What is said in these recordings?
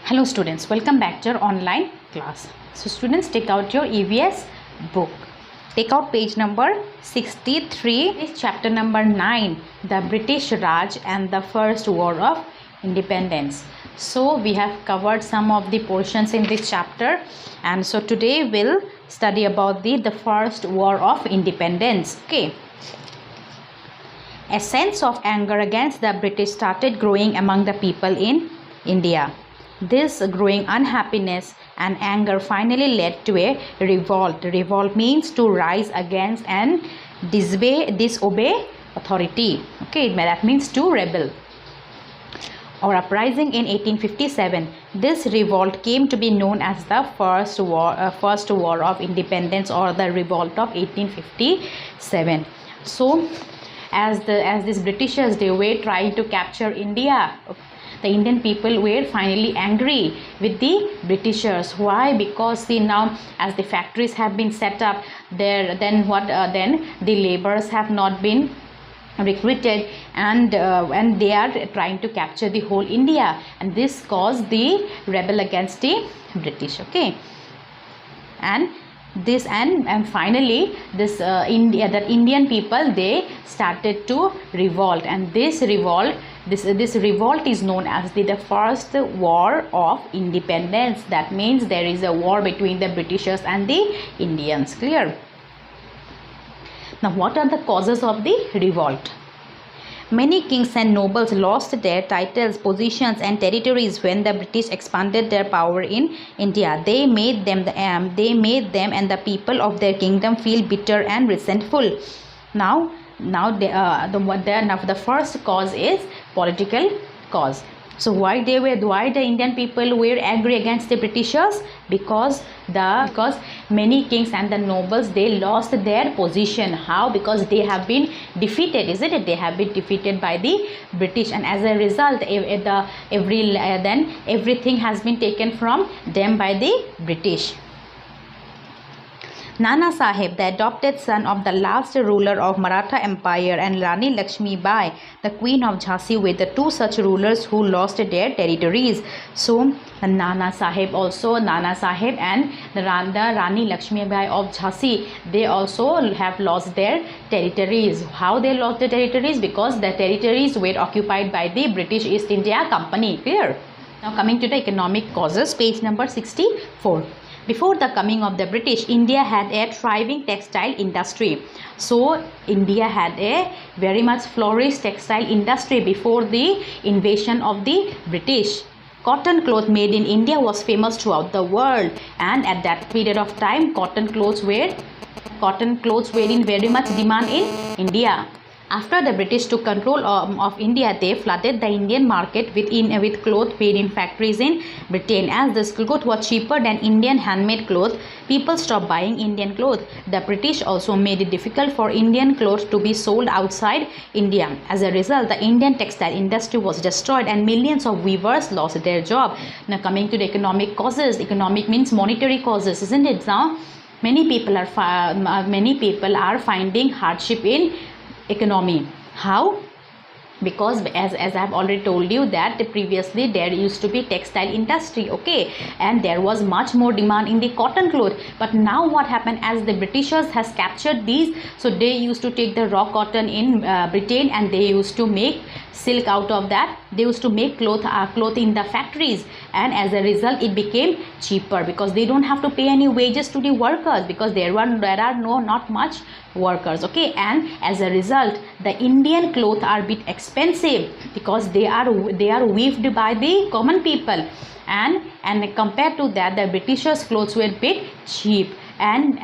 Hello students, welcome back to your online class. So students, take out your EVS book. Take out page number 63, is chapter number 9, the British Raj and the First War of Independence. So we have covered some of the portions in this chapter, and so today we'll study about the First War of Independence. Okay. A sense of anger against the British started growing among the people in India. This growing unhappiness and anger finally led to a revolt. Revolt means to rise against and disobey authority. Okay, that means to rebel. Or uprising in 1857. This revolt came to be known as the First War of Independence, or the Revolt of 1857. So, as these Britishers, they were trying to capture India. The Indian people were finally angry with the Britishers. Why? Because see, now as the factories have been set up there, then the laborers have not been recruited, and they are trying to capture the whole India, and this caused the rebel against the British. Okay, and finally this Indian people, they started to revolt, and this revolt is known as the First War of Independence. That means there is a war between the Britishers and the Indians. Clear? Now, what are the causes of the revolt? Many kings and nobles lost their titles, positions and territories when the British expanded their power in India. They made them and the people of their kingdom feel bitter and resentful. Now the first cause is political cause. So why the Indian people were angry against the Britishers? Because many kings and the nobles, they lost their position. How? Because they have been defeated, isn't it? They have been defeated by the British, and as a result, everything has been taken from them by the British. Nana Sahib, the adopted son of the last ruler of Maratha Empire, and Rani Lakshmi Bai, the Queen of Jhansi, were the two such rulers who lost their territories. So Nana Sahib and the Rani Lakshmi Bai of Jhansi, they also have lost their territories. How they lost their territories? Because the territories were occupied by the British East India Company. Clear? Now coming to the economic causes, page number 64. Before the coming of the British, India had a thriving textile industry. So India had a very much flourished textile industry before the invasion of the British. Cotton cloth made in India was famous throughout the world, and at that period of time, cotton clothes were in very much demand in India. After the British took control of India, they flooded the Indian market with cloth made in factories in Britain. As this cloth was cheaper than Indian handmade cloth, people stopped buying Indian clothes. The British also made it difficult for Indian clothes to be sold outside India. As a result, the Indian textile industry was destroyed, and millions of weavers lost their job. Now coming to the economic causes. Economic means monetary causes, isn't it? Now many people are finding hardship in economy. How? Because as I have already told you that previously there used to be textile industry, okay, and there was much more demand in the cotton cloth. But now what happened, as the Britishers has captured these, so they used to take the raw cotton in Britain, and they used to make silk out of that. They used to make cloth in the factories, and as a result it became cheaper, because they don't have to pay any wages to the workers, because there are not much workers. Okay, and as a result the Indian clothes are a bit expensive, because they are weaved by the common people, and compared to that, the Britishers' clothes were a bit cheap, and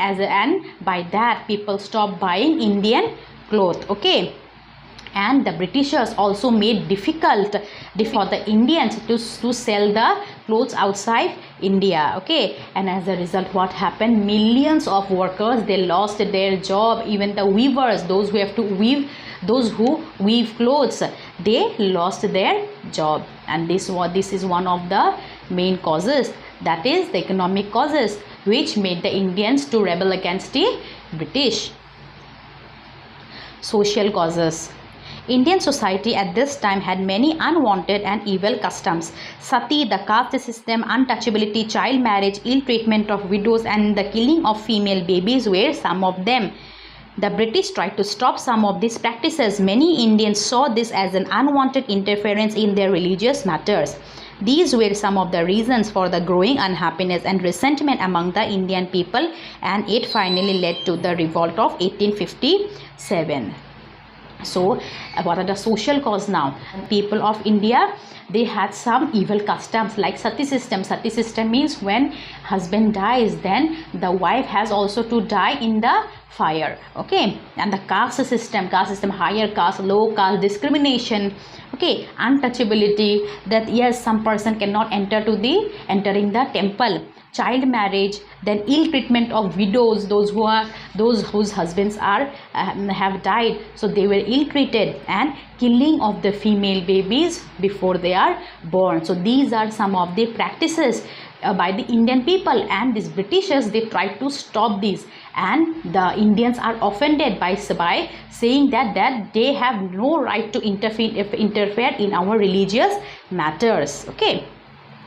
by that people stopped buying Indian clothes. Okay, and the Britishers also made difficult for the Indians to sell the clothes outside India. Okay, and as a result, what happened? Millions of workers, they lost their job. Even the weavers, those who weave clothes, they lost their job. And this is one of the main causes, that is the economic causes, which made the Indians to rebel against the British. Social causes. Indian society at this time had many unwanted and evil customs. Sati, the caste system, untouchability, child marriage, ill treatment of widows, and the killing of female babies were some of them. The British tried to stop some of these practices. Many Indians saw this as an unwanted interference in their religious matters. These were some of the reasons for the growing unhappiness and resentment among the Indian people, and it finally led to the revolt of 1857. So what are the social cause now? People of India, they had some evil customs like sati system. Sati system means when husband dies, then the wife has also to die in the fire. Okay, and the caste system, higher caste, low caste, discrimination. Okay, untouchability, that yes, some person cannot entering the temple. Child marriage, then ill treatment of widows, those whose husbands have died, so they were ill treated, and killing of the female babies before they are born. So these are some of the practices by the Indian people, and these Britishers, they tried to stop these, and the Indians are offended by saying that they have no right to interfere in our religious matters. Okay,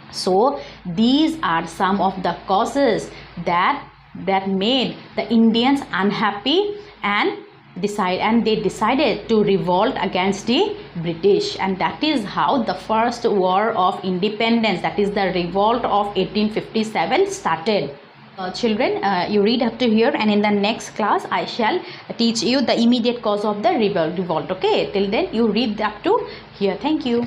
so these are some of the causes that made the Indians unhappy, and they decided to revolt against the British, and that is how the first war of independence, that is the revolt of 1857, started. Children, you read up to here, and in the next class I shall teach you the immediate cause of the revolt. Okay, till then you read up to here. Thank you.